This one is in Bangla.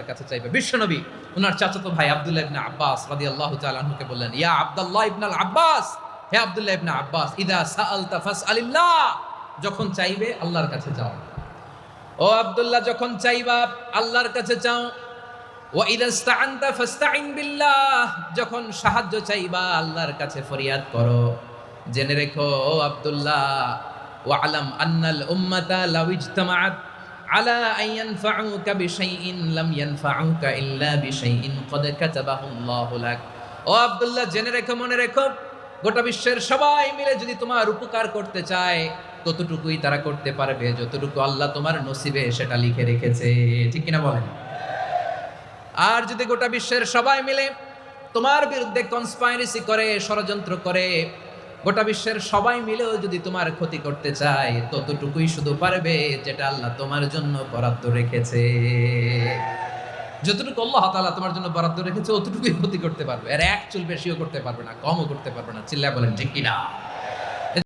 কাছে চাইবে। বিশ্বনবী ওনার চাচাতো ভাই আব্দুল্লাহ ইবনে আব্বাস রাদিয়াল্লাহু তাআলা আনহুকে বললেন, ইয়া আব্দুল্লাহ ইবনুল আব্বাস, হে আব্দুল্লাহ ইবনে আব্বাস, ইদা সাআলতা ফাসআলিল্লাহ, যখন চাইবে আল্লাহর কাছে যাও। ও আব্দুল্লাহ, যখন চাইবা আল্লাহর কাছে চাও। ওয়া ইদা ইসতাআনতা ফাসতাইন বিল্লাহ, যখন সাহায্য চাইবা আল্লাহর কাছে ফরিয়াদ করো। জেনে রেখো ও আব্দুল্লাহ, ওয়া আলাম আন্নাল উম্মাতা লাউ ইজতামাআত আলা আন ইয়ানফাউকা বিশাইইন লাম ইয়ানফাউকা ইল্লা বিশাইইন ক্বাদ কাতাবাহু আল্লাহু লাক। ও আব্দুল্লাহ, জেনে রেখো, মনে রেখো, গোটা বিশ্বের সবাই মিলে যদি তোমার উপকার করতে চায় ততটুকুই তারা করতে পারবে যতটুকু আল্লাহ তোমার নসিবে সেটা লিখে রেখেছে। ঠিক কিনা বলেন? আর যদি গোটা বিশ্বের সবাই মিলে তোমার বিরুদ্ধে কনস্পাইরেসি করে, ষড়যন্ত্র করে, গোটা বিশ্বের সবাই মিলেও যদি তোমার ক্ষতি করতে চায় ততটুকুই শুধু পারবে যেটা আল্লাহ তোমার জন্য বরাদ্দ রেখেছে। যতটুকু আল্লাহ তাআলা তোমার জন্য বরাদ্দ রেখেছে অতটুকুই ক্ষতি করতে পারবে, আর এক চুল বেশিও করতে পারবে না, কমও করতে পারবে না। চিল্লায় বলেন ঠিক কিনা?